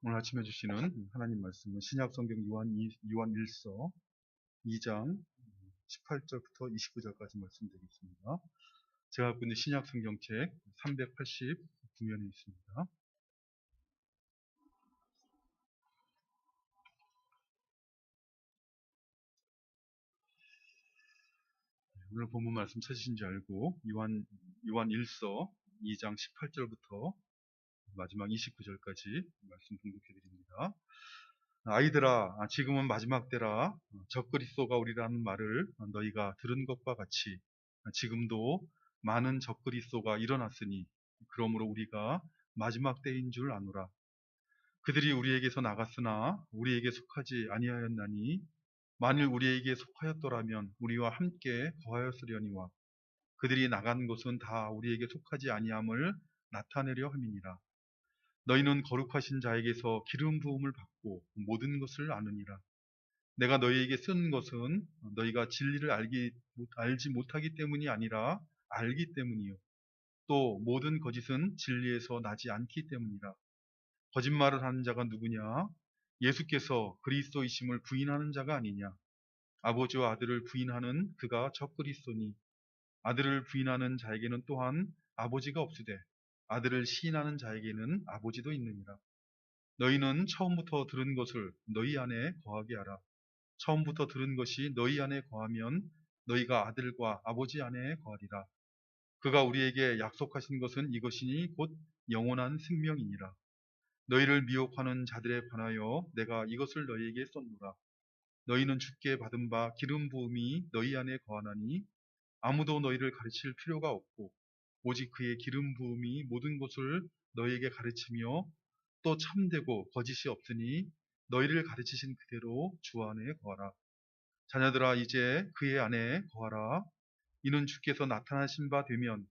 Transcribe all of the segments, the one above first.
오늘 아침에 주시는 하나님 말씀은 신약성경 요한 1서 2장 18절부터 29절까지 말씀드리겠습니다. 제가 갖고 있는 신약성경책 389면에 있습니다. 오늘 본문 말씀 찾으신 줄 알고 요한 1서 2장 18절부터 마지막 29절까지 말씀 봉독해드립니다. 아이들아, 지금은 마지막 때라. 적그리스도가 오리라는 말을 너희가 들은 것과 같이 지금도 많은 적그리스도가 일어났으니 그러므로 우리가 마지막 때인 줄 아노라. 그들이 우리에게서 나갔으나 우리에게 속하지 아니하였나니 만일 우리에게 속하였더라면 우리와 함께 거하였으려니와 그들이 나간 곳은 다 우리에게 속하지 아니함을 나타내려 함이니라. 너희는 거룩하신 자에게서 기름 부음을 받고 모든 것을 아느니라. 내가 너희에게 쓴 것은 너희가 진리를 알지 못하기 때문이 아니라 알기 때문이요. 또 모든 거짓은 진리에서 나지 않기 때문이라. 거짓말을 하는 자가 누구냐? 예수께서 그리스도이심을 부인하는 자가 아니냐? 아버지와 아들을 부인하는 그가 적그리스도니 아들을 부인하는 자에게는 또한 아버지가 없으되 아들을 시인하는 자에게는 아버지도 있느니라. 너희는 처음부터 들은 것을 너희 안에 거하게 하라. 처음부터 들은 것이 너희 안에 거하면 너희가 아들과 아버지 안에 거하리라. 그가 우리에게 약속하신 것은 이것이니 곧 영원한 생명이니라. 너희를 미혹하는 자들에 관하여 내가 이것을 너희에게 썼노라. 너희는 주께 받은 바 기름 부음이 너희 안에 거하나니 아무도 너희를 가르칠 필요가 없고 오직 그의 기름 부음이 모든 것을 너희에게 가르치며 또 참되고 거짓이 없으니 너희를 가르치신 그대로 주 안에 거하라. 자녀들아 이제 그의 안에 거하라. 이는 주께서 나타나신 바 되면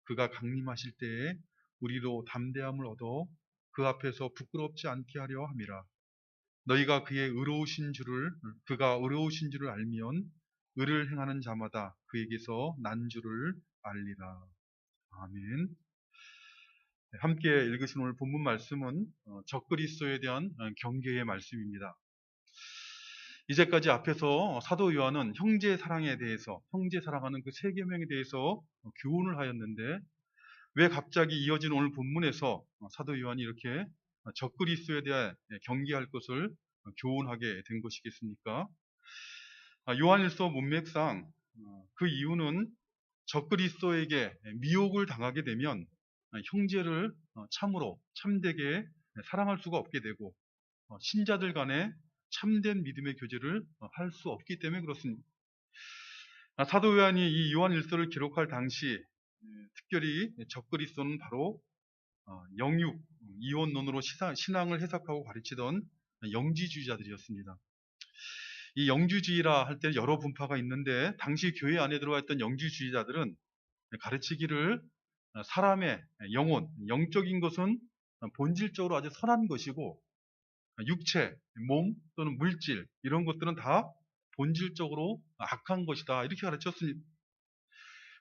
그가 강림하실 때에 우리로 담대함을 얻어 그 앞에서 부끄럽지 않게 하려 함이라. 너희가 그가 의로우신 줄을 알면 의를 행하는 자마다 그에게서 난 줄을 알리라. 아멘. 함께 읽으신 오늘 본문 말씀은 적그리스도에 대한 경계의 말씀입니다. 이제까지 앞에서 사도 요한은 형제 사랑에 대해서, 형제 사랑하는 그 세 계명에 대해서 교훈을 하였는데 왜 갑자기 이어진 오늘 본문에서 사도 요한이 이렇게 적그리스도에 대해 경계할 것을 교훈하게 된 것이겠습니까? 요한일서 문맥상 그 이유는 적그리스도에게 미혹을 당하게 되면 형제를 참으로 참되게 사랑할 수가 없게 되고 신자들 간에 참된 믿음의 교제를 할 수 없기 때문에 그렇습니다. 사도 요한이 이 요한일서를 기록할 당시 특별히 적그리스도는 바로 영육, 이원론으로 신앙을 해석하고 가르치던 영지주의자들이었습니다. 이 영주주의라 할 때 여러 분파가 있는데 당시 교회 안에 들어와 있던 영주주의자들은 가르치기를 사람의 영혼, 영적인 것은 본질적으로 아주 선한 것이고 육체, 몸 또는 물질 이런 것들은 다 본질적으로 악한 것이다 이렇게 가르쳤습니다.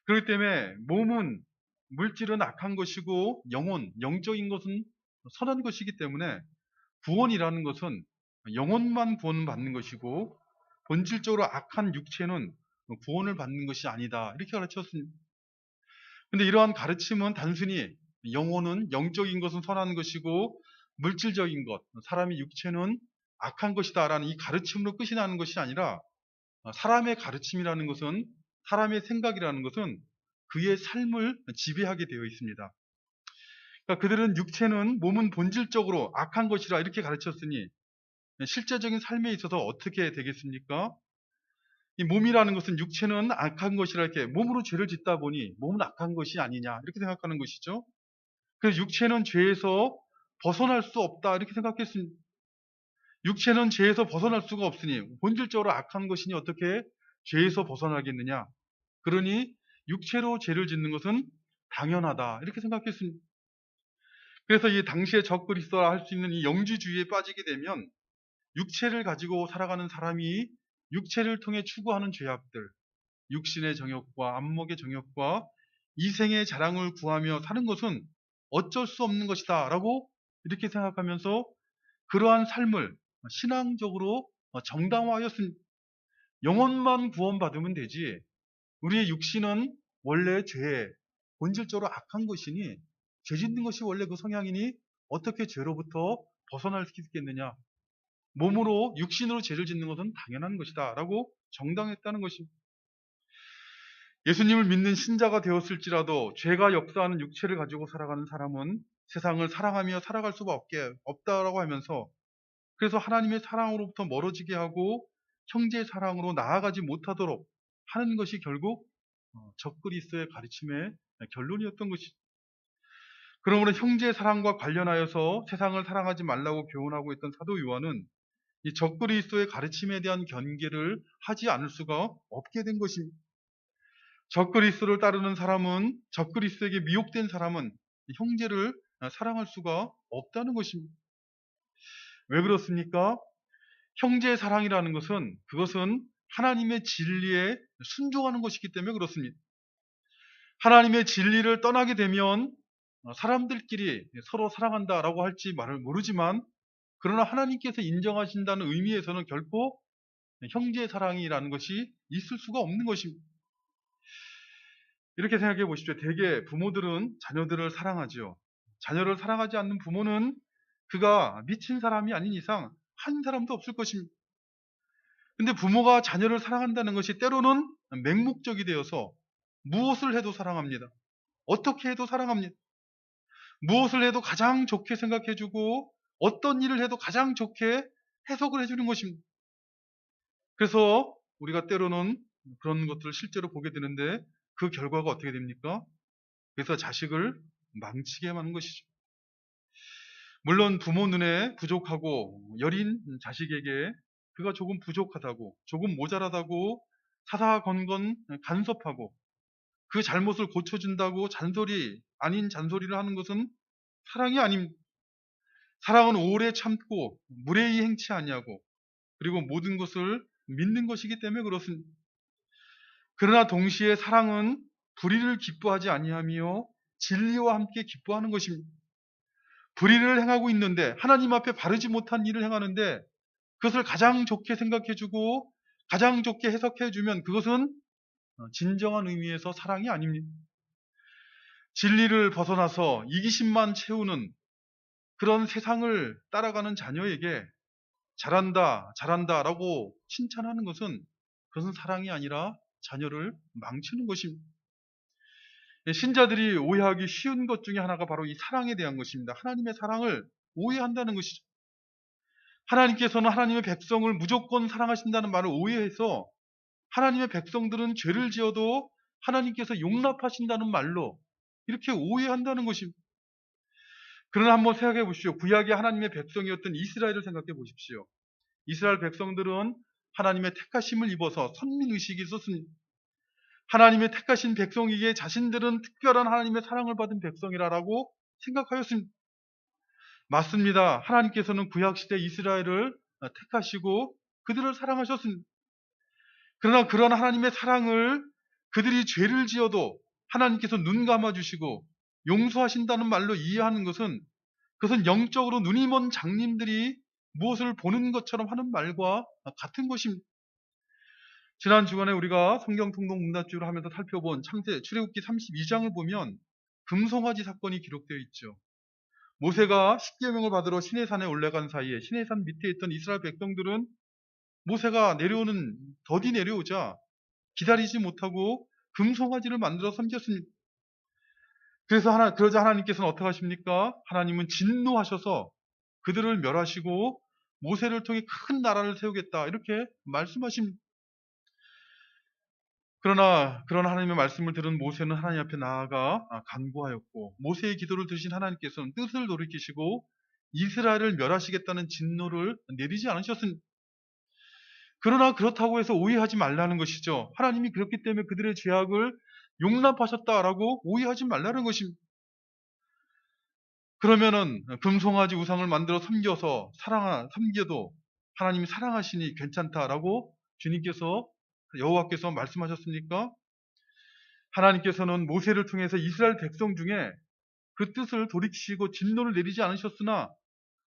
그렇기 때문에 몸은 물질은 악한 것이고 영혼, 영적인 것은 선한 것이기 때문에 구원이라는 것은 영혼만 구원받는 것이고 본질적으로 악한 육체는 구원을 받는 것이 아니다 이렇게 가르쳤습니다. 근데 이러한 가르침은 단순히 영혼은 영적인 것은 선한 것이고 물질적인 것, 사람의 육체는 악한 것이다 라는 이 가르침으로 끝이 나는 것이 아니라 사람의 가르침이라는 것은 사람의 생각이라는 것은 그의 삶을 지배하게 되어 있습니다. 그러니까 그들은 육체는 몸은 본질적으로 악한 것이라 이렇게 가르쳤으니 실제적인 삶에 있어서 어떻게 되겠습니까? 이 몸이라는 것은 육체는 악한 것이라 이렇게 몸으로 죄를 짓다 보니 몸은 악한 것이 아니냐 이렇게 생각하는 것이죠. 그래서 육체는 죄에서 벗어날 수 없다 이렇게 생각했습니다. 육체는 죄에서 벗어날 수가 없으니 본질적으로 악한 것이니 어떻게 죄에서 벗어나겠느냐. 그러니 육체로 죄를 짓는 것은 당연하다 이렇게 생각했습니다. 그래서 이 당시에 적그리스도라 할 수 있는 이 영지주의에 빠지게 되면 육체를 가지고 살아가는 사람이 육체를 통해 추구하는 죄악들, 육신의 정욕과 안목의 정욕과 이생의 자랑을 구하며 사는 것은 어쩔 수 없는 것이다 라고 이렇게 생각하면서 그러한 삶을 신앙적으로 정당화하였습니다. 영혼만 구원받으면 되지, 우리의 육신은 원래 죄, 본질적으로 악한 것이니, 죄 짓는 것이 원래 그 성향이니 어떻게 죄로부터 벗어날 수 있겠느냐. 몸으로, 육신으로 죄를 짓는 것은 당연한 것이다 라고 정당했다는 것입니다. 예수님을 믿는 신자가 되었을지라도 죄가 역사하는 육체를 가지고 살아가는 사람은 세상을 사랑하며 살아갈 수밖에 없다라고 하면서, 그래서 하나님의 사랑으로부터 멀어지게 하고 형제의 사랑으로 나아가지 못하도록 하는 것이 결국 적그리스도의 가르침의 결론이었던 것이죠. 그러므로 형제의 사랑과 관련하여서 세상을 사랑하지 말라고 교훈하고 있던 사도 요한은 이 적그리스도의 가르침에 대한 견계를 하지 않을 수가 없게 된 것입니다. 적그리스도를 따르는 사람은, 적그리스도에게 미혹된 사람은 형제를 사랑할 수가 없다는 것입니다. 왜 그렇습니까? 형제의 사랑이라는 것은, 그것은 하나님의 진리에 순종하는 것이기 때문에 그렇습니다. 하나님의 진리를 떠나게 되면 사람들끼리 서로 사랑한다라고 할지 말을 모르지만, 그러나 하나님께서 인정하신다는 의미에서는 결코 형제의 사랑이라는 것이 있을 수가 없는 것입니다. 이렇게 생각해 보십시오. 대개 부모들은 자녀들을 사랑하죠. 자녀를 사랑하지 않는 부모는 그가 미친 사람이 아닌 이상 한 사람도 없을 것입니다. 근데 부모가 자녀를 사랑한다는 것이 때로는 맹목적이 되어서 무엇을 해도 사랑합니다. 어떻게 해도 사랑합니다. 무엇을 해도 가장 좋게 생각해주고 어떤 일을 해도 가장 좋게 해석을 해주는 것입니다. 그래서 우리가 때로는 그런 것들을 실제로 보게 되는데, 그 결과가 어떻게 됩니까? 그래서 자식을 망치게 하는 것이죠. 물론 부모 눈에 부족하고 여린 자식에게 그가 조금 부족하다고, 조금 모자라다고 사사건건 간섭하고 그 잘못을 고쳐준다고 잔소리 아닌 잔소리를 하는 것은 사랑이 아닙니다. 사랑은 오래 참고 무례히 행치 아니하고, 그리고 모든 것을 믿는 것이기 때문에 그렇습니다. 그러나 동시에 사랑은 불의를 기뻐하지 아니하며 진리와 함께 기뻐하는 것입니다. 불의를 행하고 있는데, 하나님 앞에 바르지 못한 일을 행하는데 그것을 가장 좋게 생각해주고 가장 좋게 해석해주면 그것은 진정한 의미에서 사랑이 아닙니다. 진리를 벗어나서 이기심만 채우는 그런 세상을 따라가는 자녀에게 잘한다, 잘한다 라고 칭찬하는 것은, 그것은 사랑이 아니라 자녀를 망치는 것입니다. 신자들이 오해하기 쉬운 것 중에 하나가 바로 이 사랑에 대한 것입니다. 하나님의 사랑을 오해한다는 것이죠. 하나님께서는 하나님의 백성을 무조건 사랑하신다는 말을 오해해서 하나님의 백성들은 죄를 지어도 하나님께서 용납하신다는 말로 이렇게 오해한다는 것입니다. 그러나 한번 생각해 보십시오. 구약의 하나님의 백성이었던 이스라엘을 생각해 보십시오. 이스라엘 백성들은 하나님의 택하심을 입어서 선민의식이 있었습니다. 하나님의 택하신 백성이기에 자신들은 특별한 하나님의 사랑을 받은 백성이라고 생각하였습니다. 맞습니다. 하나님께서는 구약시대 이스라엘을 택하시고 그들을 사랑하셨습니다. 그러나 그런 하나님의 사랑을 그들이 죄를 지어도 하나님께서 눈 감아주시고 용서하신다는 말로 이해하는 것은, 그것은 영적으로 눈이 먼 장님들이 무엇을 보는 것처럼 하는 말과 같은 것입니다. 지난 주간에 우리가 성경 통독 문답주를 하면서 살펴본 출애굽기 32장을 보면 금송아지 사건이 기록되어 있죠. 모세가 십계명을 받으러 시내산에 올라간 사이에 시내산 밑에 있던 이스라엘 백성들은 모세가 더디 내려오자 기다리지 못하고 금송아지를 만들어 섬겼습니다. 그러자 하나님께서는 어떻게 하십니까? 하나님은 진노하셔서 그들을 멸하시고 모세를 통해 큰 나라를 세우겠다, 이렇게 말씀하십니다. 그러나 그런 하나님의 말씀을 들은 모세는 하나님 앞에 나아가 간구하였고, 모세의 기도를 들으신 하나님께서는 뜻을 돌이키시고 이스라엘을 멸하시겠다는 진노를 내리지 않으셨습니다. 그러나 그렇다고 해서 오해하지 말라는 것이죠. 하나님이 그렇기 때문에 그들의 죄악을 용납하셨다라고 오해하지 말라는 것입니다. 그러면은 금송아지 우상을 만들어 섬겨도 하나님이 사랑하시니 괜찮다라고 주님께서, 여호와께서 말씀하셨습니까? 하나님께서는 모세를 통해서 이스라엘 백성 중에 그 뜻을 돌이키시고 진노를 내리지 않으셨으나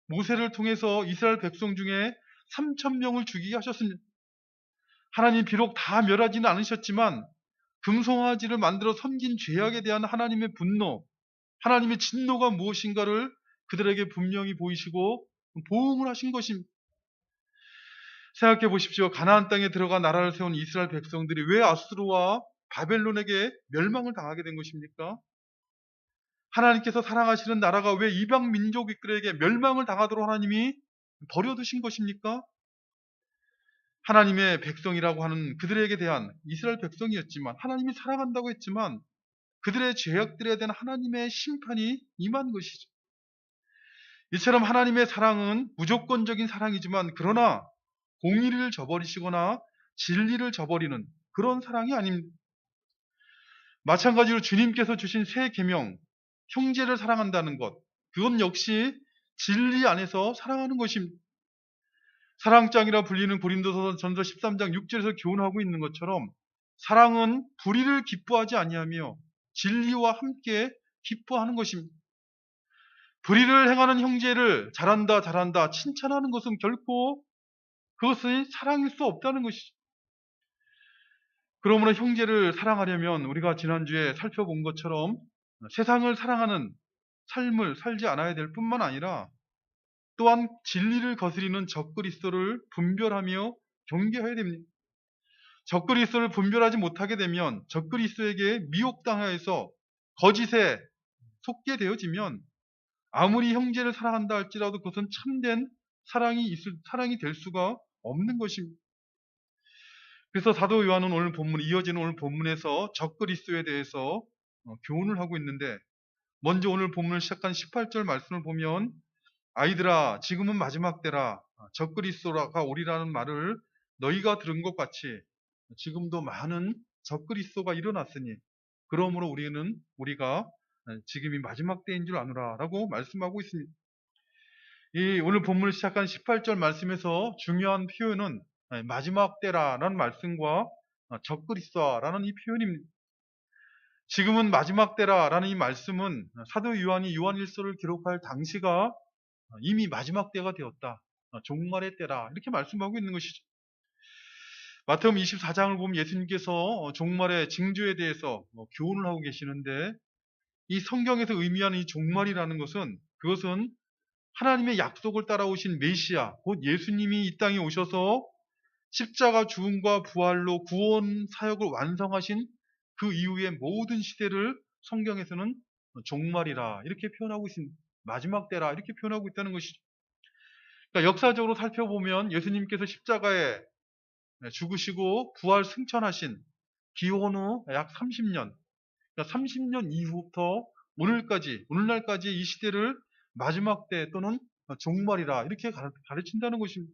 모세를 통해서 이스라엘 백성 중에 3,000명을 죽이게 하셨습니다. 하나님 비록 다 멸하지는 않으셨지만 금송아지를 만들어 섬긴 죄악에 대한 하나님의 분노, 하나님의 진노가 무엇인가를 그들에게 분명히 보이시고 보응을 하신 것입니다. 생각해 보십시오. 가나안 땅에 들어가 나라를 세운 이스라엘 백성들이 왜 아수르와 바벨론에게 멸망을 당하게 된 것입니까? 하나님께서 사랑하시는 나라가 왜 이방 민족들에게 멸망을 당하도록 하나님이 버려두신 것입니까? 하나님의 백성이라고 하는 그들에게 대한 이스라엘 백성이었지만 하나님이 사랑한다고 했지만 그들의 죄악들에 대한 하나님의 심판이 임한 것이죠. 이처럼 하나님의 사랑은 무조건적인 사랑이지만 그러나 공의를 저버리시거나 진리를 저버리는 그런 사랑이 아닙니다. 마찬가지로 주님께서 주신 새 계명, 형제를 사랑한다는 것, 그건 역시 진리 안에서 사랑하는 것입니다. 사랑장이라 불리는 고린도서 전서 13장 6절에서 교훈하고 있는 것처럼 사랑은 불의를 기뻐하지 아니하며 진리와 함께 기뻐하는 것입니다. 불의를 행하는 형제를 잘한다 칭찬하는 것은 결코 그것이 사랑일 수 없다는 것이죠. 그러므로 형제를 사랑하려면 우리가 지난주에 살펴본 것처럼 세상을 사랑하는 삶을 살지 않아야 될 뿐만 아니라 또한 진리를 거스리는 적그리스도를 분별하며 경계해야 됩니다. 적그리스도를 분별하지 못하게 되면 적그리스도에게 미혹당하여서 거짓에 속게 되어지면 아무리 형제를 사랑한다 할지라도 그것은 참된 사랑이 될 수가 없는 것입니다. 그래서 사도 요한은 이어지는 오늘 본문에서 적그리스도에 대해서 교훈을 하고 있는데 먼저 오늘 본문을 시작한 18절 말씀을 보면 아이들아 지금은 마지막 때라 적그리스도가 오리라는 말을 너희가 들은 것 같이 지금도 많은 적그리스도가 일어났으니 그러므로 우리가 지금이 마지막 때인 줄 아노라라고 말씀하고 있습니다. 이 오늘 본문을 시작한 18절 말씀에서 중요한 표현은 마지막 때라는 말씀과 적그리스도라는 이 표현입니다. 지금은 마지막 때라라는 이 말씀은 사도 요한이 요한일서를 기록할 당시가 이미 마지막 때가 되었다. 종말의 때라 이렇게 말씀하고 있는 것이죠. 마태복음 24장을 보면 예수님께서 종말의 징조에 대해서 교훈을 하고 계시는데 이 성경에서 의미하는 이 종말이라는 것은 그것은 하나님의 약속을 따라오신 메시아 곧 예수님이 이 땅에 오셔서 십자가 죽음과 부활로 구원 사역을 완성하신 그 이후의 모든 시대를 성경에서는 종말이라 이렇게 표현하고 있습니다. 마지막 때라 이렇게 표현하고 있다는 것이죠. 그러니까 역사적으로 살펴보면 예수님께서 십자가에 죽으시고 부활 승천하신 기원 후 약 30년, 그러니까 30년 이후부터 오늘날까지 이 시대를 마지막 때 또는 종말이라 이렇게 가르친다는 것입니다.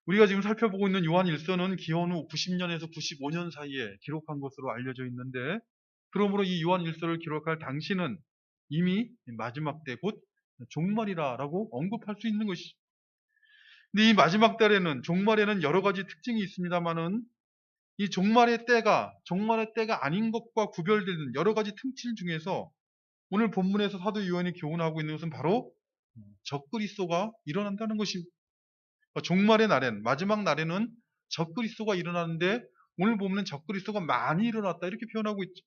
우리가 지금 살펴보고 있는 요한 1서는 기원 후 90년에서 95년 사이에 기록한 것으로 알려져 있는데 그러므로 이 요한 1서를 기록할 당시는 이미 마지막 때 곧 종말이라고 언급할 수 있는 것이죠. 근데 이 마지막 때에는 종말에는 여러 가지 특징이 있습니다만은 이 종말의 때가 아닌 것과 구별되는 여러 가지 특징 중에서 오늘 본문에서 사도 요한이 교훈하고 있는 것은 바로 적그리스도가 일어난다는 것입니다. 종말의 날엔 마지막 날에는 적그리스도가 일어나는데 오늘 보면 적그리스도가 많이 일어났다 이렇게 표현하고 있죠.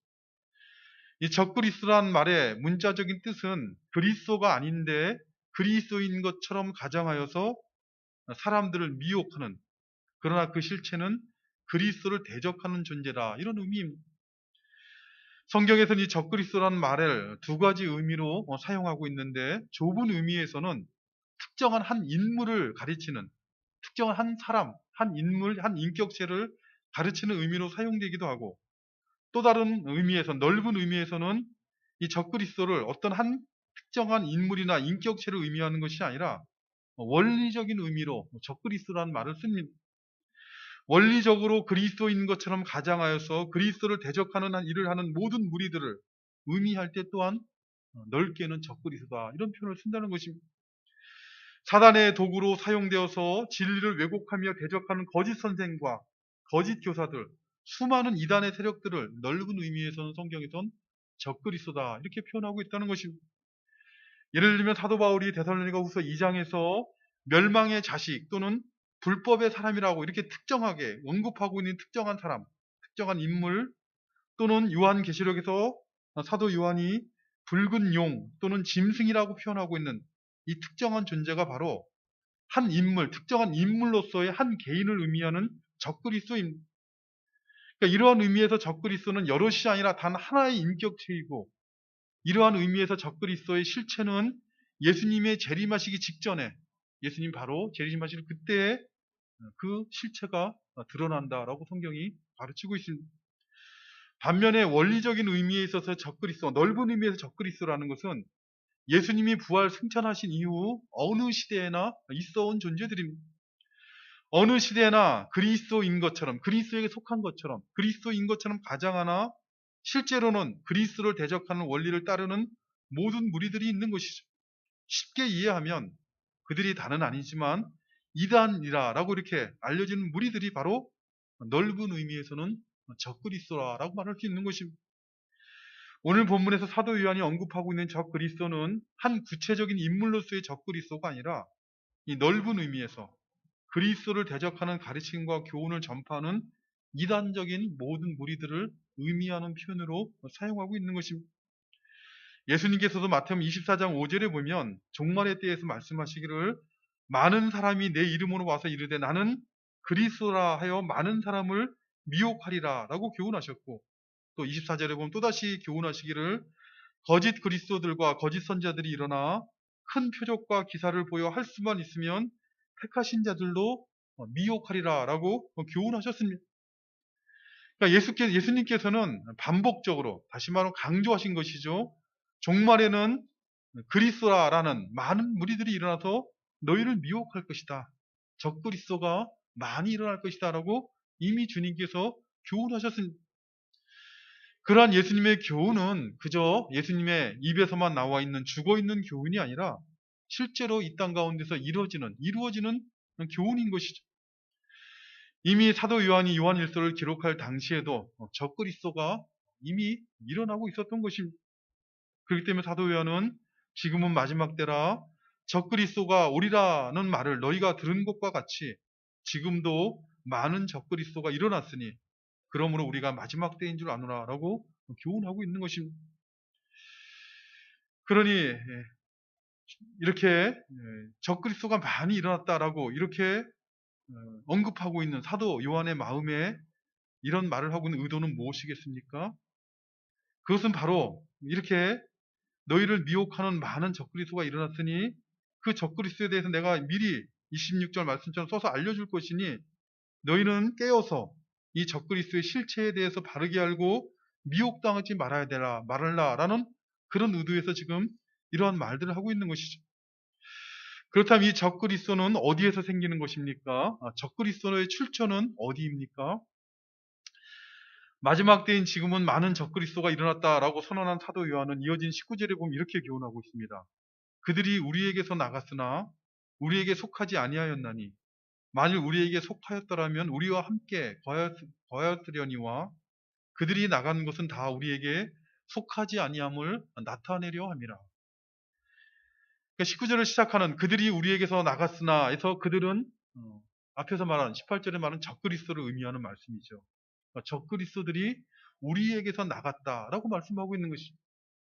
이 적그리스도란 말의 문자적인 뜻은 그리스도가 아닌데 그리스도인 것처럼 가정하여서 사람들을 미혹하는 그러나 그 실체는 그리스도를 대적하는 존재다 이런 의미입니다. 성경에서는 이 적그리스도라는 말을 두 가지 의미로 사용하고 있는데 좁은 의미에서는 특정한 한 인물을 가리치는 특정한 한 사람, 한 인물, 한 인격체를 가르치는 의미로 사용되기도 하고 또 다른 의미에서 넓은 의미에서는 이 적그리스도를 어떤 한 특정한 인물이나 인격체를 의미하는 것이 아니라 원리적인 의미로 적그리스도라는 말을 씁니다. 원리적으로 그리스도인 것처럼 가장하여서 그리스도를 대적하는 일을 하는 모든 무리들을 의미할 때 또한 넓게는 적그리스도다 이런 표현을 쓴다는 것입니다. 사단의 도구로 사용되어서 진리를 왜곡하며 대적하는 거짓 선생과 거짓 교사들, 수많은 이단의 세력들을 넓은 의미에서는 성경에선 적그리스도다 이렇게 표현하고 있다는 것입니다. 예를 들면 사도 바울이 데살로니가후서 2장에서 멸망의 자식 또는 불법의 사람이라고 이렇게 특정하게 언급하고 있는 특정한 사람, 특정한 인물, 또는 요한계시록에서 사도 요한이 붉은 용 또는 짐승이라고 표현하고 있는 이 특정한 존재가 바로 한 인물, 특정한 인물로서의 한 개인을 의미하는 적그리스도입니다. 그러니까 이러한 의미에서 적그리스도는 여럿이 아니라 단 하나의 인격체이고, 이러한 의미에서 적그리스도의 실체는 예수님의 재림하시기 직전에, 예수님 바로 재림하시는 그때에 그 실체가 드러난다라고 성경이 가르치고 있습니다. 반면에 원리적인 의미에 있어서 적그리스도, 넓은 의미에서 적그리스도라는 것은 예수님이 부활 승천하신 이후 어느 시대에나 있어온 존재들입니다. 어느 시대나 그리스도인 것처럼, 그리스도에게 속한 것처럼, 그리스도인 것처럼 가장하나 실제로는 그리스도를 대적하는 원리를 따르는 모든 무리들이 있는 것이죠. 쉽게 이해하면 그들이 다는 아니지만 이단이라라고 이렇게 알려지는 무리들이 바로 넓은 의미에서는 적그리스도라고 말할 수 있는 것입니다. 오늘 본문에서 사도 요한이 언급하고 있는 적그리스도는 한 구체적인 인물로서의 적그리스도가 아니라 이 넓은 의미에서 그리스도를 대적하는 가르침과 교훈을 전파하는 이단적인 모든 무리들을 의미하는 표현으로 사용하고 있는 것입니다. 예수님께서도 마태복음 24장 5절에 보면 종말의 때에서 말씀하시기를 많은 사람이 내 이름으로 와서 이르되 나는 그리스도라 하여 많은 사람을 미혹하리라 라고 교훈하셨고, 또 24절에 보면 또다시 교훈하시기를 거짓 그리스도들과 거짓 선자들이 일어나 큰 표적과 기사를 보여 할 수만 있으면 택하신 자들로 미혹하리라 라고 교훈하셨습니다. 그러니까 예수님께서는 반복적으로 다시 말하면 강조하신 것이죠. 종말에는 그리스도라는 많은 무리들이 일어나서 너희를 미혹할 것이다. 적그리스도가 많이 일어날 것이다 라고 이미 주님께서 교훈하셨습니다. 그러한 예수님의 교훈은 그저 예수님의 입에서만 나와 있는 죽어있는 교훈이 아니라 실제로 이 땅 가운데서 이루어지는 교훈인 것이죠. 이미 사도 요한이 요한일서를 기록할 당시에도 적그리스도가 이미 일어나고 있었던 것입니다. 그렇기 때문에 사도 요한은 지금은 마지막 때라 적그리스도가 오리라는 말을 너희가 들은 것과 같이 지금도 많은 적그리스도가 일어났으니 그러므로 우리가 마지막 때인 줄 아노라라고 교훈하고 있는 것입니다. 그러니 이렇게 적그리스도가 많이 일어났다라고 이렇게 언급하고 있는 사도 요한의 마음에 이런 말을 하고 있는 의도는 무엇이겠습니까? 그것은 바로 이렇게 너희를 미혹하는 많은 적그리스도가 일어났으니 그 적그리스도에 대해서 내가 미리 26절 말씀처럼 써서 알려줄 것이니 너희는 깨어서 이 적그리스도의 실체에 대해서 바르게 알고 미혹당하지 말아라라는 그런 의도에서 지금 이러한 말들을 하고 있는 것이죠. 그렇다면 이 적그리스도는 어디에서 생기는 것입니까? 적그리스도의 출처는 어디입니까? 마지막 때인 지금은 많은 적그리스도가 일어났다라고 선언한 사도 요한은 이어진 19절에 보면 이렇게 교훈하고 있습니다. 그들이 우리에게서 나갔으나 우리에게 속하지 아니하였나니 만일 우리에게 속하였더라면 우리와 함께 거하였으려니와 그들이 나간 것은 다 우리에게 속하지 아니함을 나타내려 함이라. 그러니까 19절을 시작하는 그들이 우리에게서 나갔으나 해서 그들은 앞에서 말한 18절에 말한 적그리스도를 의미하는 말씀이죠. 그러니까 적그리스도들이 우리에게서 나갔다라고 말씀하고 있는 것이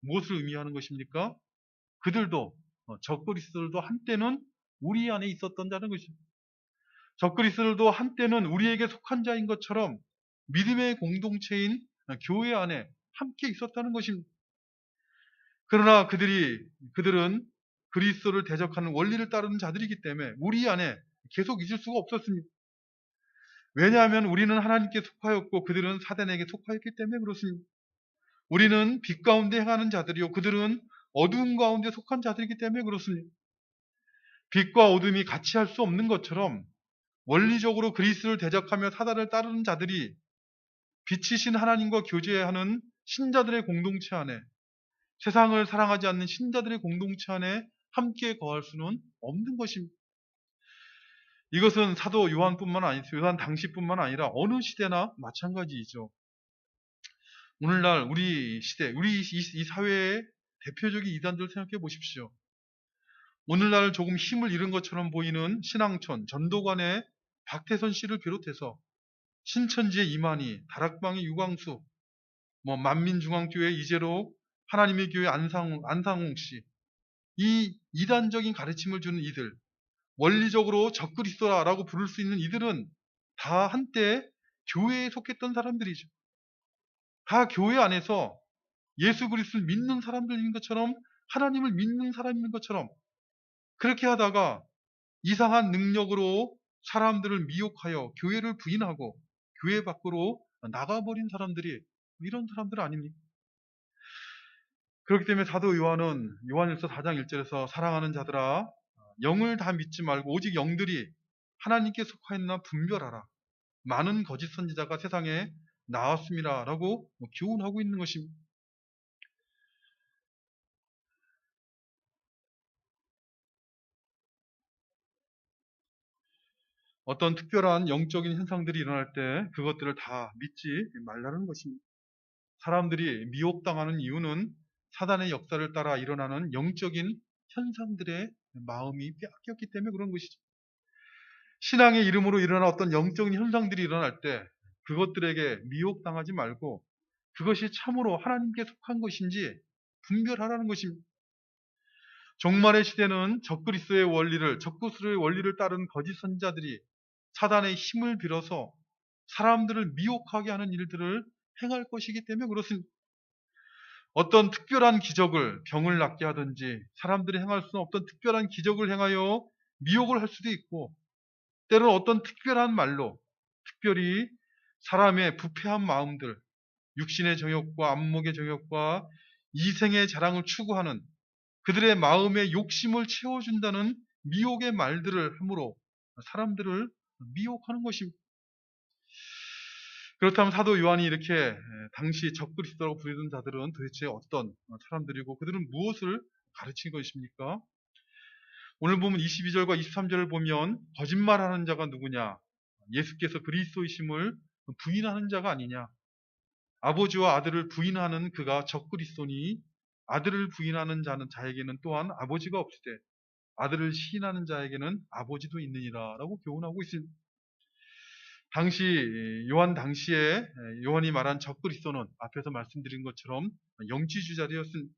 무엇을 의미하는 것입니까? 그들도 적그리스도들도 한때는 우리 안에 있었던 자는 것입니다. 적그리스도들도 한때는 우리에게 속한 자인 것처럼 믿음의 공동체인 교회 안에 함께 있었다는 것입니다. 그러나 그들은 그리스도를 대적하는 원리를 따르는 자들이기 때문에 우리 안에 계속 있을 수가 없었습니다. 왜냐하면 우리는 하나님께 속하였고 그들은 사단에게 속하였기 때문에 그렇습니다. 우리는 빛 가운데 행하는 자들이요 그들은 어두운 가운데 속한 자들이기 때문에 그렇습니다. 빛과 어둠이 같이 할 수 없는 것처럼 원리적으로 그리스도를 대적하며 사단을 따르는 자들이 빛이신 하나님과 교제하는 신자들의 공동체 안에 세상을 사랑하지 않는 신자들의 공동체 안에 함께 거할 수는 없는 것입니다. 이것은 사도 요한 당시뿐만 아니라 어느 시대나 마찬가지이죠. 오늘날 우리 시대, 이 사회의 대표적인 이단들 생각해 보십시오. 오늘날 조금 힘을 잃은 것처럼 보이는 신앙촌, 전도관의 박태선 씨를 비롯해서 신천지의 이만희, 다락방의 유광수, 만민중앙교회 이재로, 하나님의 교회 안상홍 씨, 이 이단적인 가르침을 주는 이들, 원리적으로 적그리스도라고 부를 수 있는 이들은 다 한때 교회에 속했던 사람들이죠. 다 교회 안에서 예수 그리스도를 믿는 사람들인 것처럼, 하나님을 믿는 사람인 것처럼 그렇게 하다가 이상한 능력으로 사람들을 미혹하여 교회를 부인하고 교회 밖으로 나가버린 사람들이 이런 사람들 아닙니까? 그렇기 때문에 사도 요한은 요한일서 4장 1절에서 사랑하는 자들아 영을 다 믿지 말고 오직 영들이 하나님께 속하였나 분별하라. 많은 거짓 선지자가 세상에 나왔습니다. 라고 교훈하고 있는 것입니다. 어떤 특별한 영적인 현상들이 일어날 때 그것들을 다 믿지 말라는 것입니다. 사람들이 미혹당하는 이유는 사단의 역사를 따라 일어나는 영적인 현상들의 마음이 빼앗겼기 때문에 그런 것이죠. 신앙의 이름으로 일어난 어떤 영적인 현상들이 일어날 때 그것들에게 미혹당하지 말고 그것이 참으로 하나님께 속한 것인지 분별하라는 것입니다. 종말의 시대는 적그리스도의 원리를 따른 거짓 선지자들이 사단의 힘을 빌어서 사람들을 미혹하게 하는 일들을 행할 것이기 때문에 그렇습니다. 어떤 특별한 기적을, 병을 낫게 하든지 사람들이 행할 수 없는 어떤 특별한 기적을 행하여 미혹을 할 수도 있고, 때로는 어떤 특별한 말로 특별히 사람의 부패한 마음들, 육신의 정욕과 안목의 정욕과 이생의 자랑을 추구하는 그들의 마음의 욕심을 채워준다는 미혹의 말들을 함으로 사람들을 미혹하는 것입니다. 그렇다면 사도 요한이 이렇게 당시 적그리스도라고 부르던 자들은 도대체 어떤 사람들이고 그들은 무엇을 가르친 것입니까? 오늘 보면 22절과 23절을 보면 거짓말하는 자가 누구냐? 예수께서 그리스도이심을 부인하는 자가 아니냐? 아버지와 아들을 부인하는 그가 적그리스도니 아들을 부인하는 자에게는 또한 아버지가 없으되 아들을 시인하는 자에게는 아버지도 있느니라 라고 교훈하고 있습니다. 요한 당시에 요한이 말한 적그리스도는 앞에서 말씀드린 것처럼 영지주자들이었습니다.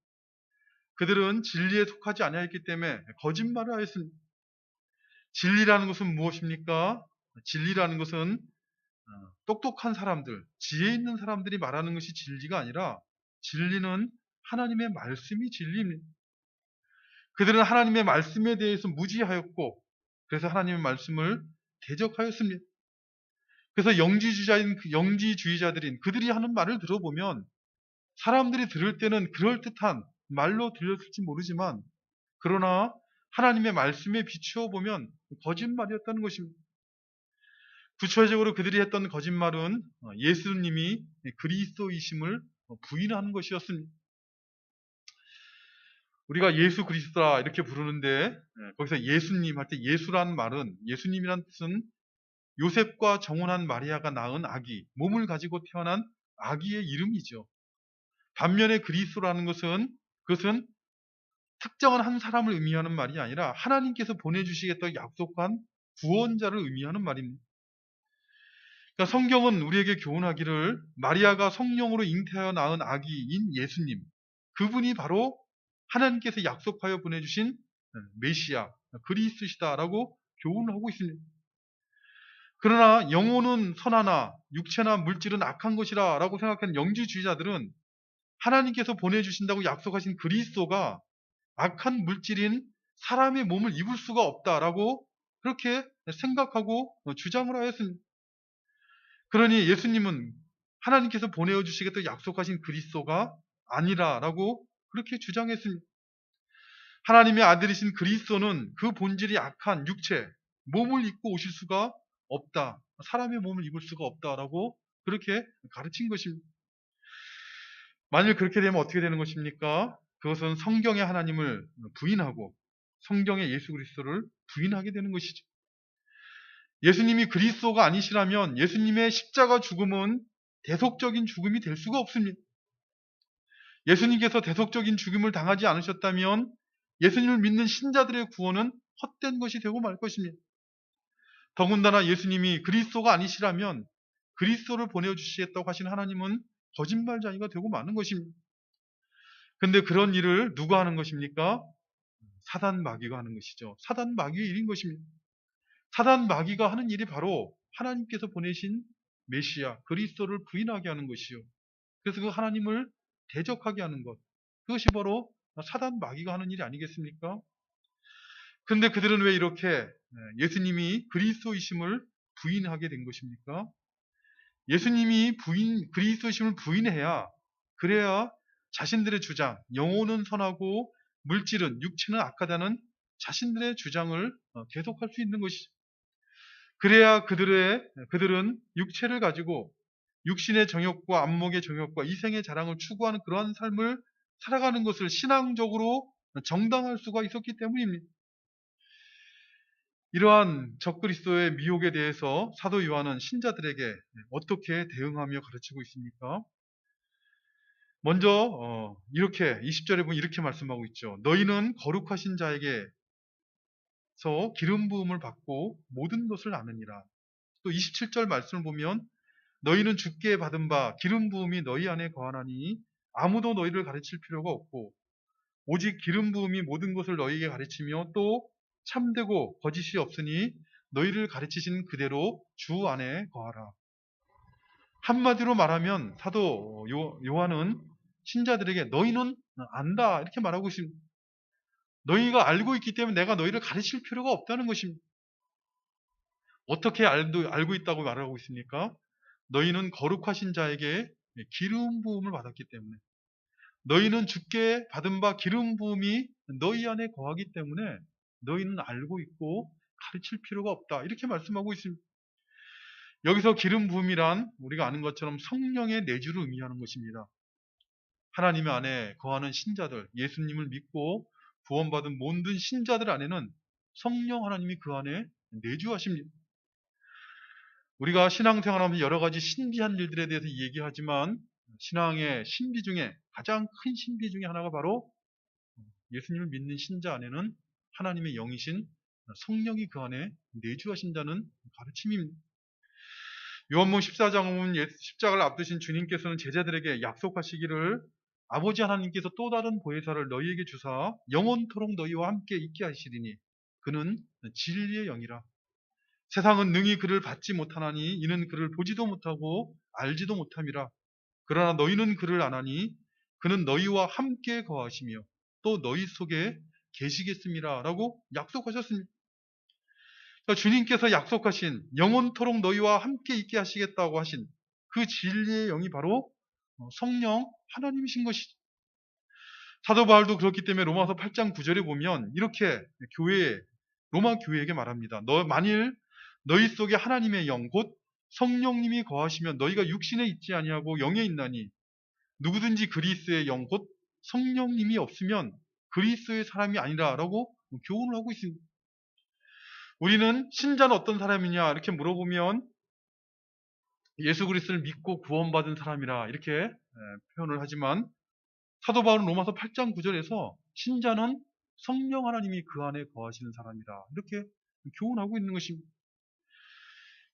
그들은 진리에 속하지 아니하였기 때문에 거짓말을 하였습니다. 진리라는 것은 무엇입니까? 진리라는 것은 똑똑한 사람들, 지혜 있는 사람들이 말하는 것이 진리가 아니라 진리는 하나님의 말씀이 진리입니다. 그들은 하나님의 말씀에 대해서 무지하였고 그래서 하나님의 말씀을 대적하였습니다. 그래서 영지주의자들인 그들이 하는 말을 들어보면 사람들이 들을 때는 그럴듯한 말로 들렸을지 모르지만 그러나 하나님의 말씀에 비추어 보면 거짓말이었다는 것입니다. 구체적으로 그들이 했던 거짓말은 예수님이 그리스도이심을 부인하는 것이었습니다. 우리가 예수 그리스도라 이렇게 부르는데 거기서 예수님 할 때 예수란 말은 예수님이란 뜻은 요셉과 정혼한 마리아가 낳은 아기, 몸을 가지고 태어난 아기의 이름이죠. 반면에 그리스도라는 그것은 특정한 한 사람을 의미하는 말이 아니라 하나님께서 보내주시겠다고 약속한 구원자를 의미하는 말입니다. 그러니까 성경은 우리에게 교훈하기를 마리아가 성령으로 잉태하여 낳은 아기인 예수님, 그분이 바로 하나님께서 약속하여 보내주신 메시아, 그리스도시다라고 교훈하고 있습니다. 그러나 영혼은 선하나 육체나 물질은 악한 것이라 라고 생각하는 영지주의자들은 하나님께서 보내주신다고 약속하신 그리스도가 악한 물질인 사람의 몸을 입을 수가 없다라고 그렇게 생각하고 주장을 하였습니다. 그러니 예수님은 하나님께서 보내주시겠다고 약속하신 그리스도가 아니라라고 그렇게 주장했습니다. 하나님의 아들이신 그리스도는 그 본질이 악한 육체, 몸을 입고 오실 수가 없다. 사람의 몸을 입을 수가 없다라고 그렇게 가르친 것입니다. 만일 그렇게 되면 어떻게 되는 것입니까? 그것은 성경의 하나님을 부인하고 성경의 예수 그리스도를 부인하게 되는 것이죠. 예수님이 그리스도가 아니시라면 예수님의 십자가 죽음은 대속적인 죽음이 될 수가 없습니다. 예수님께서 대속적인 죽음을 당하지 않으셨다면 예수님을 믿는 신자들의 구원은 헛된 것이 되고 말 것입니다. 더군다나 예수님이 그리스도가 아니시라면 그리스도를 보내주시겠다고 하신 하나님은 거짓말쟁이가 되고 마는 것입니다. 근데 그런 일을 누가 하는 것입니까? 사단 마귀가 하는 것이죠. 사단 마귀의 일인 것입니다. 사단 마귀가 하는 일이 바로 하나님께서 보내신 메시아 그리스도를 부인하게 하는 것이요. 그래서 그 하나님을 대적하게 하는 것. 그것이 바로 사단 마귀가 하는 일이 아니겠습니까? 근데 그들은 왜 이렇게 예수님이 그리스도이심을 부인하게 된 것입니까? 예수님이 그리스도이심을 부인해야, 그래야 자신들의 주장, 영혼은 선하고 물질은, 육체는 악하다는 자신들의 주장을 계속할 수 있는 것이죠. 그래야 그들은 육체를 가지고 육신의 정욕과 안목의 정욕과 이생의 자랑을 추구하는 그러한 삶을 살아가는 것을 신앙적으로 정당할 수가 있었기 때문입니다. 이러한 적그리스도의 미혹에 대해서 사도 요한은 신자들에게 어떻게 대응하며 가르치고 있습니까? 먼저 이렇게 20절에 보면 이렇게 말씀하고 있죠. 너희는 거룩하신 자에게서 기름 부음을 받고 모든 것을 아느니라. 또 27절 말씀을 보면 너희는 주께 받은 바 기름 부음이 너희 안에 거하나니 아무도 너희를 가르칠 필요가 없고 오직 기름 부음이 모든 것을 너희에게 가르치며 또 참되고 거짓이 없으니 너희를 가르치신 그대로 주 안에 거하라. 한마디로 말하면 사도 요한은 신자들에게 너희는 안다 이렇게 말하고 있습니다. 너희가 알고 있기 때문에 내가 너희를 가르칠 필요가 없다는 것입니다. 어떻게 알고 있다고 말하고 있습니까? 너희는 거룩하신 자에게 기름 부음을 받았기 때문에, 너희는 주께 받은 바 기름 부음이 너희 안에 거하기 때문에 너희는 알고 있고 가르칠 필요가 없다 이렇게 말씀하고 있습니다. 여기서 기름 부음이란 우리가 아는 것처럼 성령의 내주를 의미하는 것입니다. 하나님의 안에 거하는 신자들, 예수님을 믿고 구원받은 모든 신자들 안에는 성령 하나님이 그 안에 내주하십니다. 우리가 신앙생활하면서 여러 가지 신비한 일들에 대해서 얘기하지만 신앙의 신비 중에 가장 큰 신비 중에 하나가 바로 예수님을 믿는 신자 안에는 하나님의 영이신 성령이 그 안에 내주하신다는 가르침입니다. 요한복음 14장을 보면 십자가를 앞두신 주님께서는 제자들에게 약속하시기를 아버지 하나님께서 또 다른 보혜사를 너희에게 주사 영원토록 너희와 함께 있게 하시리니 그는 진리의 영이라. 세상은 능히 그를 받지 못하나니 이는 그를 보지도 못하고 알지도 못함이라. 그러나 너희는 그를 아나니 그는 너희와 함께 거하시며 또 너희 속에 계시겠습니다 라고 약속하셨습니다. 그러니까 주님께서 약속하신 영원토록 너희와 함께 있게 하시겠다고 하신 그 진리의 영이 바로 성령 하나님이신 것이죠. 사도 바울도 그렇기 때문에 로마서 8장 9절에 보면 이렇게 로마 교회에게 말합니다. 만일 너희 속에 하나님의 영 곧 성령님이 거하시면 너희가 육신에 있지 아니하고 영에 있나니 누구든지 그리스도의 영 곧 성령님이 없으면 그리스도의 사람이 아니라라고 교훈을 하고 있습니다. 우리는 신자는 어떤 사람이냐 이렇게 물어보면 예수 그리스도를 믿고 구원받은 사람이라 이렇게 표현을 하지만 사도 바울은 로마서 8장 9절에서 신자는 성령 하나님이 그 안에 거하시는 사람이라 이렇게 교훈하고 있는 것입니다.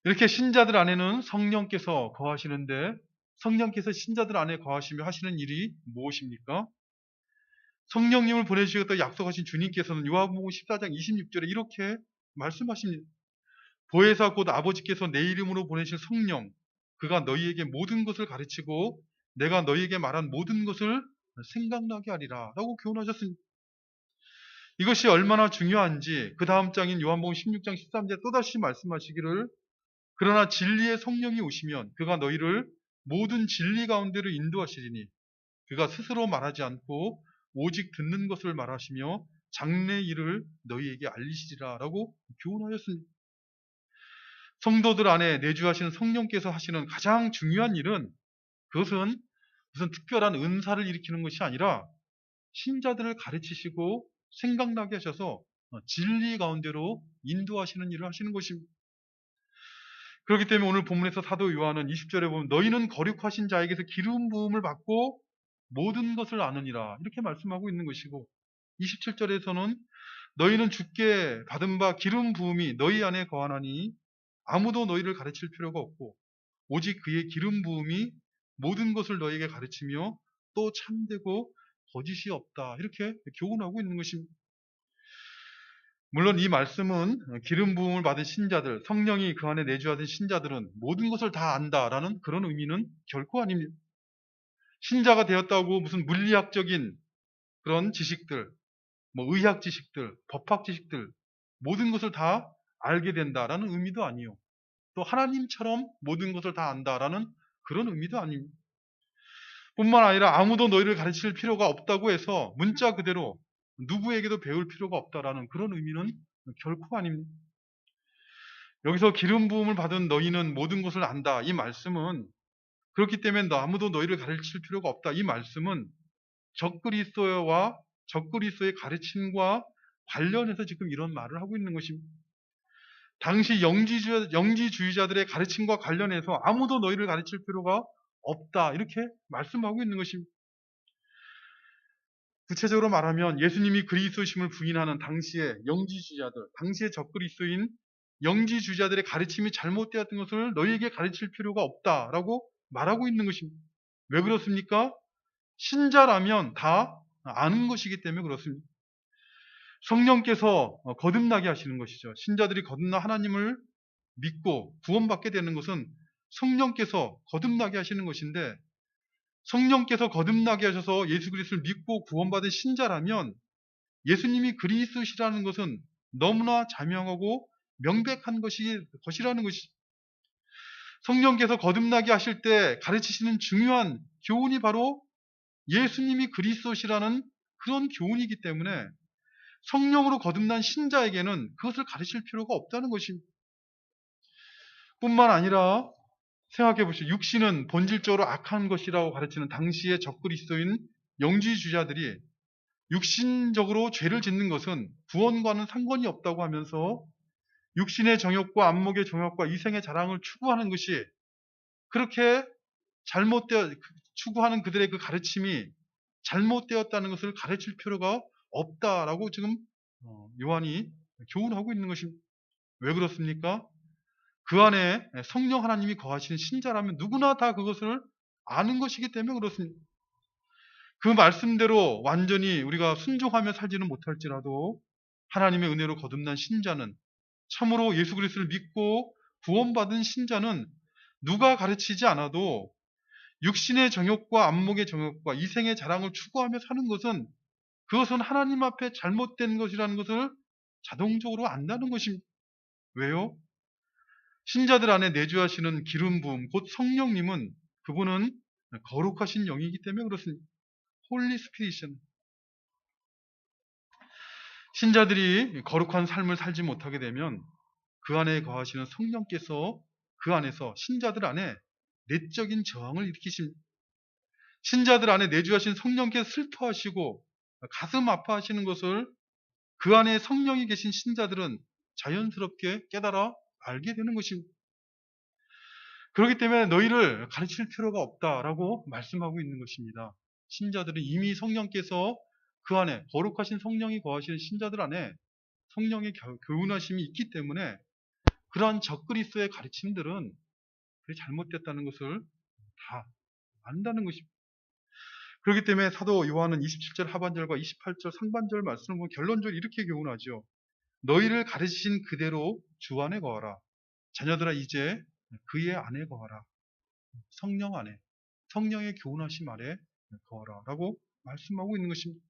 이렇게 신자들 안에는 성령께서 거하시는데 성령께서 신자들 안에 거하시며 하시는 일이 무엇입니까? 성령님을 보내주시겠다고 약속하신 주님께서는 요한복음 14장 26절에 이렇게 말씀하십니다. 보혜사 곧 아버지께서 내 이름으로 보내실 성령 그가 너희에게 모든 것을 가르치고 내가 너희에게 말한 모든 것을 생각나게 하리라 라고 교훈하셨습니다. 이것이 얼마나 중요한지 그 다음 장인 요한복음 16장 13절에 또다시 말씀하시기를 그러나 진리의 성령이 오시면 그가 너희를 모든 진리 가운데로 인도하시리니 그가 스스로 말하지 않고 오직 듣는 것을 말하시며 장래 일을 너희에게 알리시리라 라고 교훈하였습니다. 성도들 안에 내주하시는 성령께서 하시는 가장 중요한 일은 그것은 무슨 특별한 은사를 일으키는 것이 아니라 신자들을 가르치시고 생각나게 하셔서 진리 가운데로 인도하시는 일을 하시는 것입니다. 그렇기 때문에 오늘 본문에서 사도 요한은 20절에 보면 너희는 거룩하신 자에게서 기름 부음을 받고 모든 것을 아느니라 이렇게 말씀하고 있는 것이고 27절에서는 너희는 주께 받은 바 기름 부음이 너희 안에 거하나니 아무도 너희를 가르칠 필요가 없고 오직 그의 기름 부음이 모든 것을 너희에게 가르치며 또 참되고 거짓이 없다. 이렇게 교훈하고 있는 것입니다. 물론 이 말씀은 기름 부음을 받은 신자들, 성령이 그 안에 내주하신 신자들은 모든 것을 다 안다라는 그런 의미는 결코 아닙니다. 신자가 되었다고 무슨 물리학적인 그런 지식들, 의학 지식들, 법학 지식들 모든 것을 다 알게 된다라는 의미도 아니요. 또 하나님처럼 모든 것을 다 안다라는 그런 의미도 아닙니다. 뿐만 아니라 아무도 너희를 가르칠 필요가 없다고 해서 문자 그대로 누구에게도 배울 필요가 없다라는 그런 의미는 결코 아닙니다. 여기서 기름 부음을 받은 너희는 모든 것을 안다. 이 말씀은 그렇기 때문에 아무도 너희를 가르칠 필요가 없다. 이 말씀은 적그리스도와 적그리스도의 가르침과 관련해서 지금 이런 말을 하고 있는 것입니다. 당시 영지주의자들의 가르침과 관련해서 아무도 너희를 가르칠 필요가 없다. 이렇게 말씀하고 있는 것입니다. 구체적으로 말하면 예수님이 그리스도심을 부인하는 당시의 영지주의자들, 당시의 적그리스도인 영지주의자들의 가르침이 잘못되었던 것을 너희에게 가르칠 필요가 없다라고 말하고 있는 것입니다. 왜 그렇습니까? 신자라면 다 아는 것이기 때문에 그렇습니다. 성령께서 거듭나게 하시는 것이죠. 신자들이 거듭나 하나님을 믿고 구원받게 되는 것은 성령께서 거듭나게 하시는 것인데 성령께서 거듭나게 하셔서 예수 그리스도를 믿고 구원받은 신자라면 예수님이 그리스도시라는 것은 너무나 자명하고 명백한 것이라는 것이 성령께서 거듭나게 하실 때 가르치시는 중요한 교훈이 바로 예수님이 그리스도시라는 그런 교훈이기 때문에 성령으로 거듭난 신자에게는 그것을 가르칠 필요가 없다는 것입니다. 뿐만 아니라 생각해 보시죠. 육신은 본질적으로 악한 것이라고 가르치는 당시의 적그리스도인 영지주의자들이 육신적으로 죄를 짓는 것은 구원과는 상관이 없다고 하면서 육신의 정욕과 안목의 정욕과 이생의 자랑을 추구하는 것이 그렇게 추구하는 그들의 그 가르침이 잘못되었다는 것을 가르칠 필요가 없다라고 지금 요한이 교훈하고 있는 것입니다. 왜 그렇습니까? 그 안에 성령 하나님이 거하시는 신자라면 누구나 다 그것을 아는 것이기 때문에 그렇습니다. 그 말씀대로 완전히 우리가 순종하며 살지는 못할지라도 하나님의 은혜로 거듭난 신자는 참으로 예수 그리스도를 믿고 구원받은 신자는 누가 가르치지 않아도 육신의 정욕과 안목의 정욕과 이생의 자랑을 추구하며 사는 것은 그것은 하나님 앞에 잘못된 것이라는 것을 자동적으로 안다는 것입니다. 왜요? 신자들 안에 내주하시는 기름 부음, 곧 성령님은 그분은 거룩하신 영이기 때문에 그렇습니다. 홀리 스피릿은 신자들이 거룩한 삶을 살지 못하게 되면 그 안에 거하시는 성령께서 그 안에서 신자들 안에 내적인 저항을 일으키십니다. 신자들 안에 내주하신 성령께서 슬퍼하시고 가슴 아파하시는 것을 그 안에 성령이 계신 신자들은 자연스럽게 깨달아 알게 되는 것입니다. 그렇기 때문에 너희를 가르칠 필요가 없다라고 말씀하고 있는 것입니다. 신자들은 이미 성령께서 그 안에 거룩하신 성령이 거하시는 신자들 안에 성령의 교훈하심이 있기 때문에 그러한 적그리스도의 가르침들은 그게 잘못됐다는 것을 다 안다는 것입니다. 그렇기 때문에 사도 요한은 27절 하반절과 28절 상반절 말씀을 보면 결론적으로 이렇게 교훈하죠. 너희를 가르치신 그대로 주 안에 거하라. 자녀들아 이제 그의 안에 거하라. 성령 안에, 성령의 교훈하심 아래 거하라 라고 말씀하고 있는 것입니다.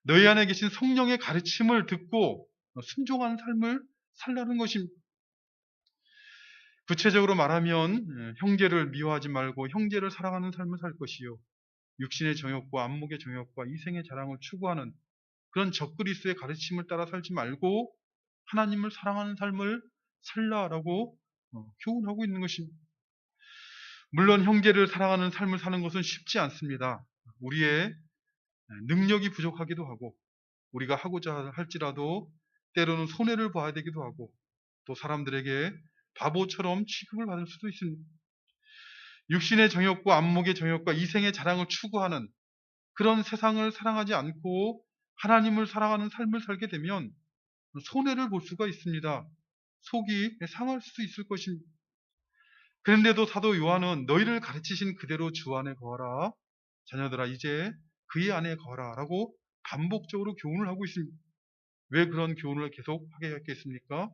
너희 안에 계신 성령의 가르침을 듣고 순종하는 삶을 살라는 것입니다. 구체적으로 말하면 형제를 미워하지 말고 형제를 사랑하는 삶을 살 것이요. 육신의 정욕과 안목의 정욕과 이생의 자랑을 추구하는 그런 적그리스도의 가르침을 따라 살지 말고 하나님을 사랑하는 삶을 살라라고 교훈하고 있는 것입니다. 물론 형제를 사랑하는 삶을 사는 것은 쉽지 않습니다. 우리의 능력이 부족하기도 하고 우리가 하고자 할지라도 때로는 손해를 봐야 되기도 하고 또 사람들에게 바보처럼 취급을 받을 수도 있습니다. 육신의 정욕과 안목의 정욕과 이생의 자랑을 추구하는 그런 세상을 사랑하지 않고 하나님을 사랑하는 삶을 살게 되면 손해를 볼 수가 있습니다. 속이 상할 수 있을 것입니다. 그런데도 사도 요한은 너희를 가르치신 그대로 주 안에 거하라. 자녀들아 이제 그의 안에 거하라 라고 반복적으로 교훈을 하고 있습니다. 왜 그런 교훈을 계속 하게 했겠습니까?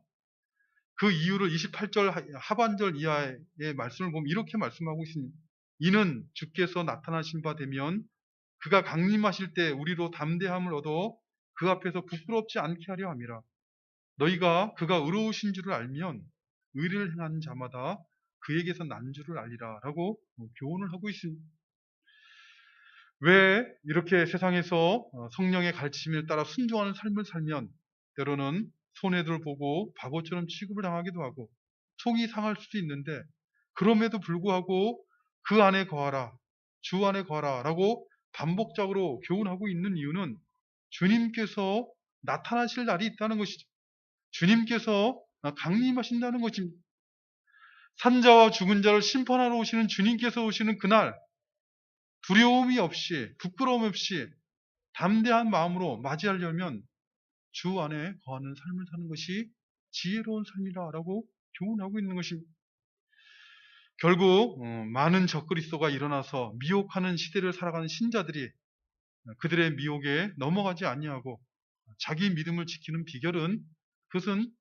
그 이유를 28절 하반절 이하의 말씀을 보면 이렇게 말씀하고 있습니다. 이는 주께서 나타나신 바 되면 그가 강림하실 때 우리로 담대함을 얻어 그 앞에서 부끄럽지 않게 하려 함이라. 너희가 그가 의로우신 줄을 알면 의를 행하는 자마다 그에게서 난 줄을 알리라 라고 교훈을 하고 있습니다. 왜 이렇게 세상에서 성령의 가르침을 따라 순종하는 삶을 살면 때로는 손해를 보고 바보처럼 취급을 당하기도 하고 속이 상할 수도 있는데 그럼에도 불구하고 그 안에 거하라, 주 안에 거하라 라고 반복적으로 교훈하고 있는 이유는 주님께서 나타나실 날이 있다는 것이죠. 주님께서 강림하신다는 것입니다. 산자와 죽은 자를 심판하러 오시는 주님께서 오시는 그날 두려움이 없이 부끄러움 없이 담대한 마음으로 맞이하려면 주 안에 거하는 삶을 사는 것이 지혜로운 삶이라고 교훈하고 있는 것입니다. 결국 많은 적그리스도가 일어나서 미혹하는 시대를 살아가는 신자들이 그들의 미혹에 넘어가지 아니하고 자기 믿음을 지키는 비결은 그것은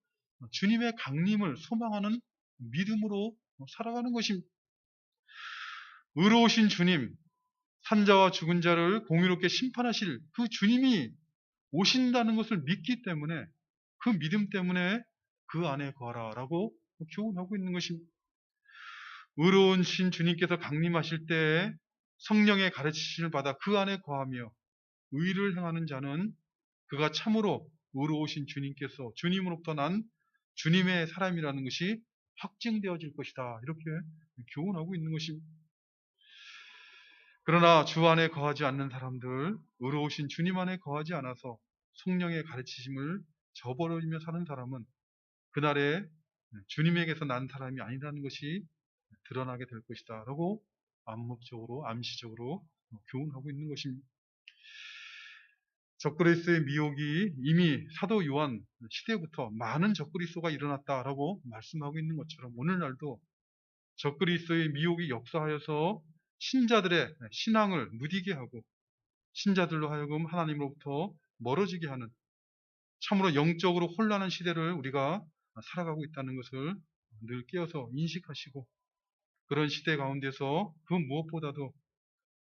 주님의 강림을 소망하는 믿음으로 살아가는 것입니다. 의로우신 주님, 산자와 죽은 자를 공의롭게 심판하실 그 주님이 오신다는 것을 믿기 때문에 그 믿음 때문에 그 안에 거하라라고 교훈하고 있는 것입니다. 의로운 신 주님께서 강림하실 때 성령의 가르치심을 받아 그 안에 거하며 의를 행하는 자는 그가 참으로 의로우신 주님께서 주님으로부터 난 주님의 사람이라는 것이 확증되어질 것이다. 이렇게 교훈하고 있는 것입니다. 그러나 주 안에 거하지 않는 사람들, 의로우신 주님 안에 거하지 않아서 성령의 가르치심을 저버리며 사는 사람은 그날에 주님에게서 난 사람이 아니라는 것이 드러나게 될 것이다 라고 암묵적으로 암시적으로 교훈하고 있는 것입니다. 적그리스도의 미혹이 이미 사도 요한 시대부터 많은 적그리스도가 일어났다라고 말씀하고 있는 것처럼 오늘날도 적그리스도의 미혹이 역사하여서 신자들의 신앙을 무디게 하고 신자들로 하여금 하나님으로부터 멀어지게 하는 참으로 영적으로 혼란한 시대를 우리가 살아가고 있다는 것을 늘 깨어서 인식하시고 그런 시대 가운데서 그 무엇보다도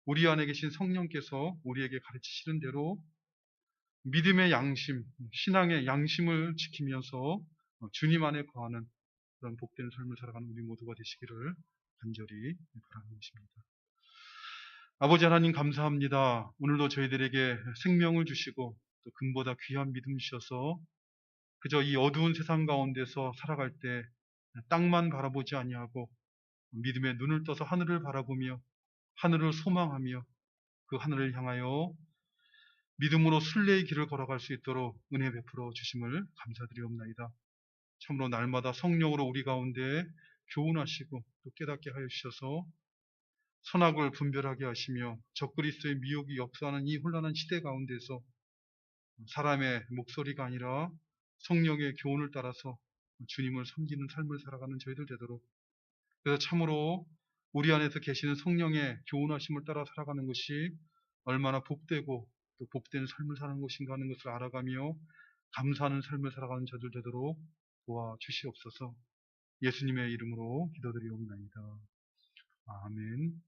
우리 안에 계신 성령께서 우리에게 가르치시는 대로 믿음의 양심, 신앙의 양심을 지키면서 주님 안에 거하는 그런 복된 삶을 살아가는 우리 모두가 되시기를 간절히 바라는 것입니다. 아버지 하나님 감사합니다. 오늘도 저희들에게 생명을 주시고 또 금보다 귀한 믿음 주셔서 그저 이 어두운 세상 가운데서 살아갈 때 땅만 바라보지 아니하고 믿음의 눈을 떠서 하늘을 바라보며 하늘을 소망하며 그 하늘을 향하여 믿음으로 순례의 길을 걸어갈 수 있도록 은혜 베풀어 주심을 감사드리옵나이다. 참으로 날마다 성령으로 우리 가운데 교훈하시고 또 깨닫게 하여 주셔서 선악을 분별하게 하시며 적그리스도의 미혹이 역사하는 이 혼란한 시대 가운데서 사람의 목소리가 아니라 성령의 교훈을 따라서 주님을 섬기는 삶을 살아가는 저희들 되도록 그래서 참으로 우리 안에서 계시는 성령의 교훈하심을 따라 살아가는 것이 얼마나 복되고 또 복된 삶을 사는 것인가 하는 것을 알아가며 감사하는 삶을 살아가는 저들 되도록 도와주시옵소서. 예수님의 이름으로 기도드리옵나이다. 아멘.